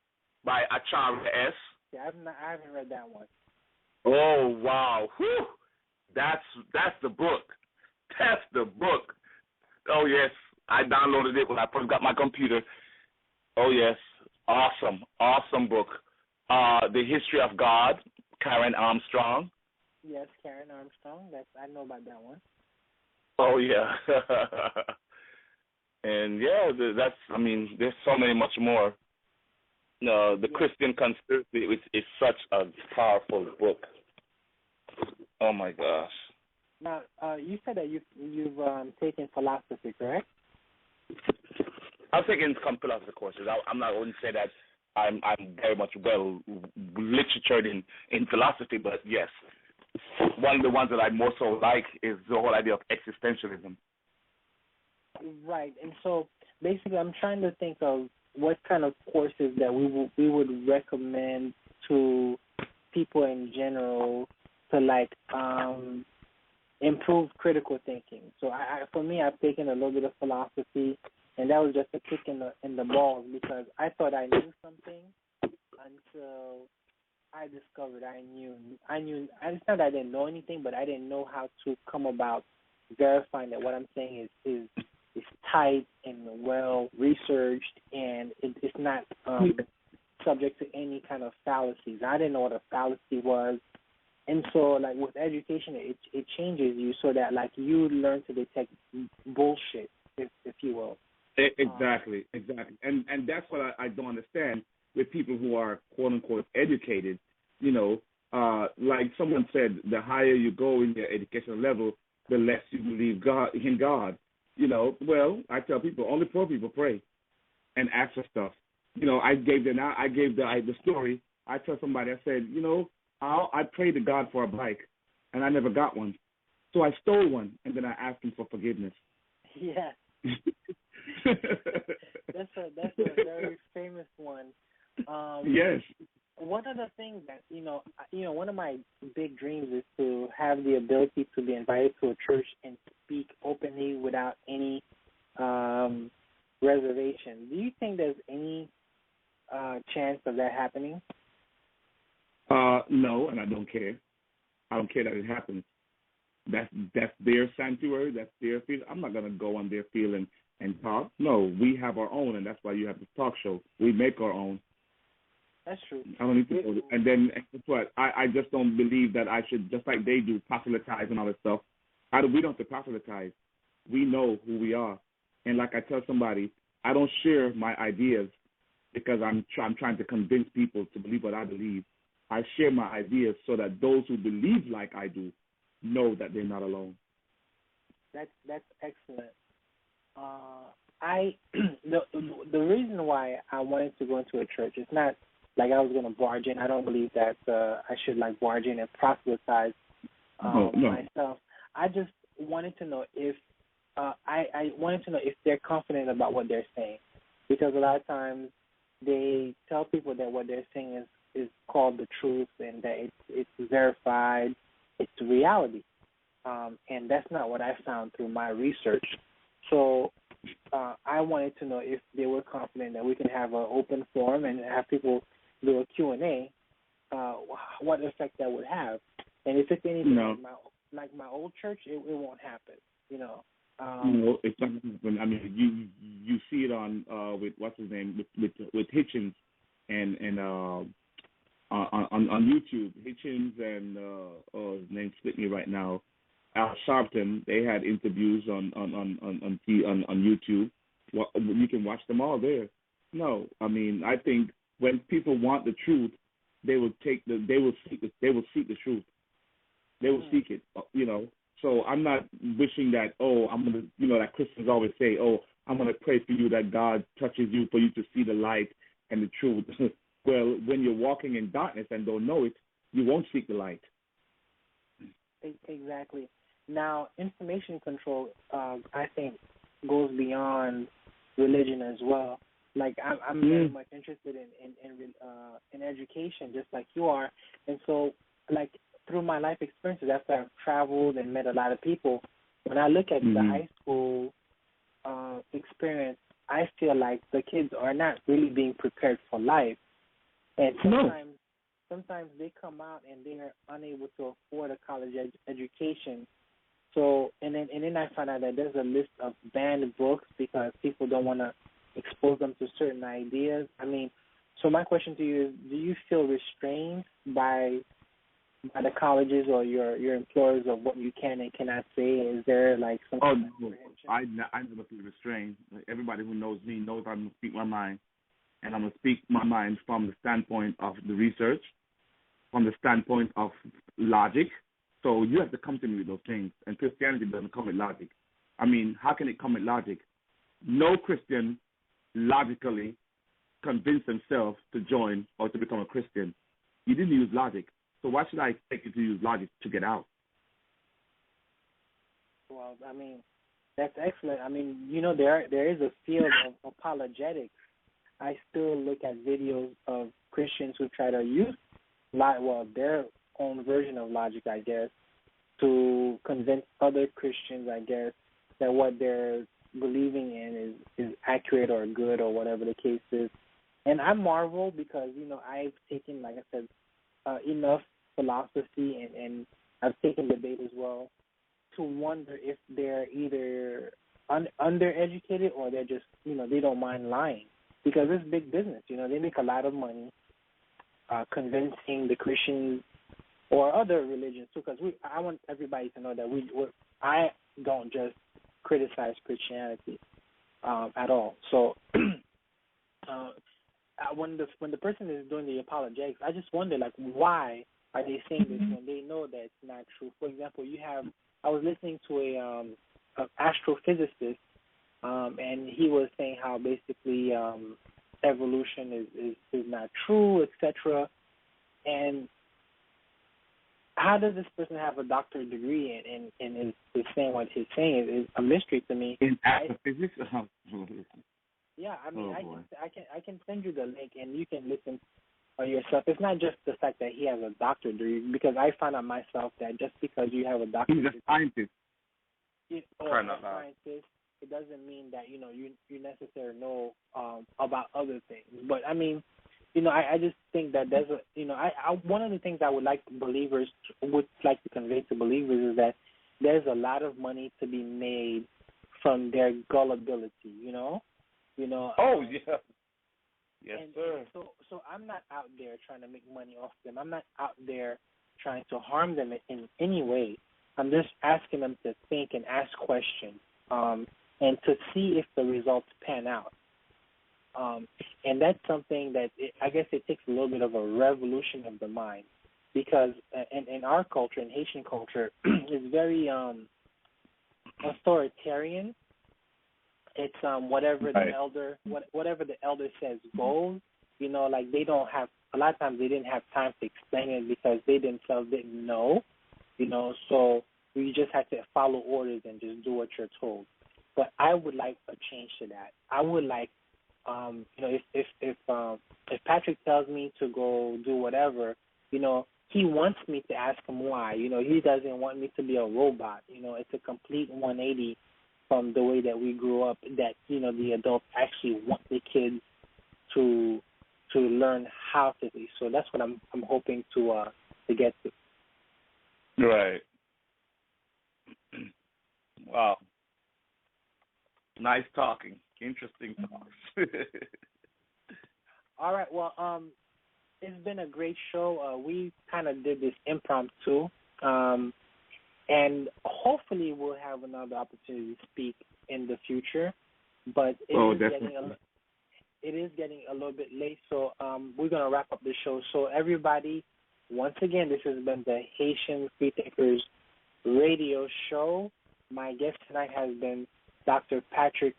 by Acharya S. Yeah, I haven't read that one. Oh, wow. Whew. That's the book. That's the book. Oh, yes. I downloaded it when I first got my computer. Oh, yes. Awesome book. The History of God, Karen Armstrong. Yes, Karen Armstrong. I know about that one. Oh, yeah. And, yeah, there's so many much more. No, The Christian Conspiracy is such a powerful book. Oh, my gosh. Now, you said that you've taken philosophy, correct? I've taken some philosophy courses. I'm not going to say that I'm very much well literatured in philosophy, but yes, one of the ones that I more so like is the whole idea of existentialism. Right, and so basically, I'm trying to think of what kind of courses that we would recommend to people in general to improve critical thinking. So for me, I've taken a little bit of philosophy, and that was just a kick in the balls because I thought I knew something until I discovered I knew. It's not that I didn't know anything, but I didn't know how to come about verifying that what I'm saying is tight and well researched, and it's not subject to any kind of fallacies. I didn't know what a fallacy was. And so, like, with education, it changes you so that, like, you learn to detect bullshit, if you will. Exactly. And that's what I don't understand with people who are, quote-unquote, educated. You know, like someone said, the higher you go in your educational level, the less you believe in God. You know, well, I tell people, only poor people pray and ask for stuff. You know, I gave the story. I tell somebody, I said, you know, I prayed to God for a bike, and I never got one. So I stole one, and then I asked him for forgiveness. Yeah. That's a very famous one. Yes. One of the things that one of my big dreams is to have the ability to be invited to a church and speak openly without any reservation. Do you think there's any chance of that happening? No, and I don't care. I don't care that it happens. That's their sanctuary. That's their field. I'm not gonna go on their field and talk. No, we have our own, and that's why you have this talk show. We make our own. That's true. I don't need to go. And then guess what? I just don't believe that I should, just like they do, proselytize and all that stuff. We don't have to proselytize. We know who we are. And like I tell somebody, I don't share my ideas because I'm trying to convince people to believe what I believe. I share my ideas so that those who believe like I do know that they're not alone. That's excellent. The reason why I wanted to go into a church is not like I was going to barge in. I don't believe that I should like barge in and proselytize myself. I just wanted to know if I wanted to know if they're confident about what they're saying, because a lot of times they tell people that what they're saying is called the truth and that it's verified, it's reality, and that's not what I found through my research. So I wanted to know if they were confident that we can have an open forum and have people do a Q&A, what effect that would have. And if it's anything like my old church, it won't happen, you know. No, it's not. I mean, you see it on with what's his name with Hitchens and on YouTube. Hitchens and his name slipped me right now. Al Sharpton. They had interviews on YouTube. Well, you can watch them all there. No, I mean, I think when people want the truth, they will seek the truth. They will seek it. You know. So I'm not wishing that, I'm going to, like Christians always say, I'm going to pray for you that God touches you for you to see the light and the truth. Well, when you're walking in darkness and don't know it, you won't seek the light. Exactly. Now, information control, I think, goes beyond religion as well. Like, I'm very much interested in education, just like you are. And so, like, through my life experiences, after I've traveled and met a lot of people, when I look at the high school experience, I feel like the kids are not really being prepared for life. And sometimes they come out and they are unable to afford a college education. So, and then I find out that there's a list of banned books because people don't want to expose them to certain ideas. I mean, so my question to you is, do you feel restrained by the colleges or your employers of what you can and cannot say? Is there like some kind of apprehension? I never feel restrained. Everybody who knows me knows I'm going to speak my mind. And I'm going to speak my mind from the standpoint of the research, from the standpoint of logic. So you have to come to me with those things. And Christianity doesn't come with logic. I mean, how can it come with logic? No Christian logically convinced themselves to join or to become a Christian. You didn't use logic. So why should I expect you to use logic to get out? Well, I mean, that's excellent. I mean, there is a field of apologetics. I still look at videos of Christians who try to use their own version of logic, I guess, to convince other Christians, I guess, that what they're believing in is accurate or good or whatever the case is. And I marvel because, I've taken, like I said, enough philosophy and I've taken debate as well. to wonder if they're either undereducated or they're just, they don't mind lying, because it's big business. They make a lot of money convincing the Christians or other religions too, because I want everybody to know that I don't just criticize Christianity at all. So when the person is doing the apologetics, I just wonder, like, why are they saying this when they know that it's not true? For example, I was listening to an astrophysicist, and he was saying how basically evolution is not true, etc. And how does this person have a doctorate degree and is saying what he's saying is a mystery to me. In astrophysics? Yeah, I mean, I can send you the link and you can listen yourself. It's not just the fact that he has a doctorate degree, because I found out myself that just because you have a doctorate degree, he's a scientist. Or a scientist, it doesn't mean that you necessarily know about other things. But I mean, I just think that there's one of the things I would like to convey to believers is that there's a lot of money to be made from their gullibility. Oh yeah. Yes, sir. So I'm not out there trying to make money off them. I'm not out there trying to harm them in any way. I'm just asking them to think and ask questions, and to see if the results pan out. And that's something that I guess it takes a little bit of a revolution of the mind, because in our culture, in Haitian culture, it's very authoritarian. It's whatever the elder says goes. Like they don't have, a lot of times they didn't have time to explain it because they themselves didn't know. So we just have to follow orders and just do what you're told. But I would like a change to that. I would like, if Patrick tells me to go do whatever, he wants me to ask him why. He doesn't want me to be a robot. It's a complete 180 from the way that we grew up. That the adults actually want the kids to learn how to be. So that's what I'm hoping to get to. Right. Wow. Nice talking. Interesting talks. All right. Well, it's been a great show. We kind of did this impromptu, and hopefully we'll have another opportunity to speak in the future. But it is getting a little bit late, so we're going to wrap up the show. So everybody, once again, this has been the Haitian Freethinkers radio show. My guest tonight has been Dr. Patrick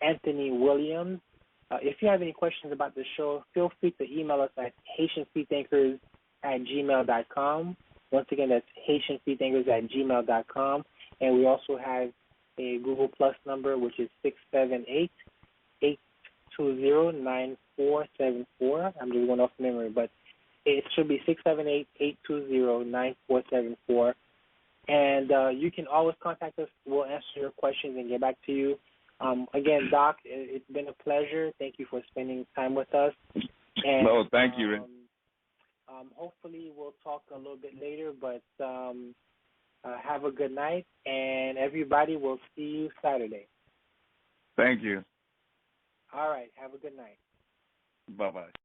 Anthony Williams. If you have any questions about the show, feel free to email us at HaitianFreethinkers@gmail.com. Once again, that's HaitianFreethinkers@gmail.com. And we also have a Google Plus number, which is 678-820-9474. I'm just going off memory, but it should be 678-820-9474. And you can always contact us. We'll answer your questions and get back to you. Again, Doc, it's been a pleasure. Thank you for spending time with us. And, no, thank you, Rick. Hopefully we'll talk a little bit later, but have a good night, and everybody will see you Saturday. Thank you. All right. Have a good night. Bye-bye.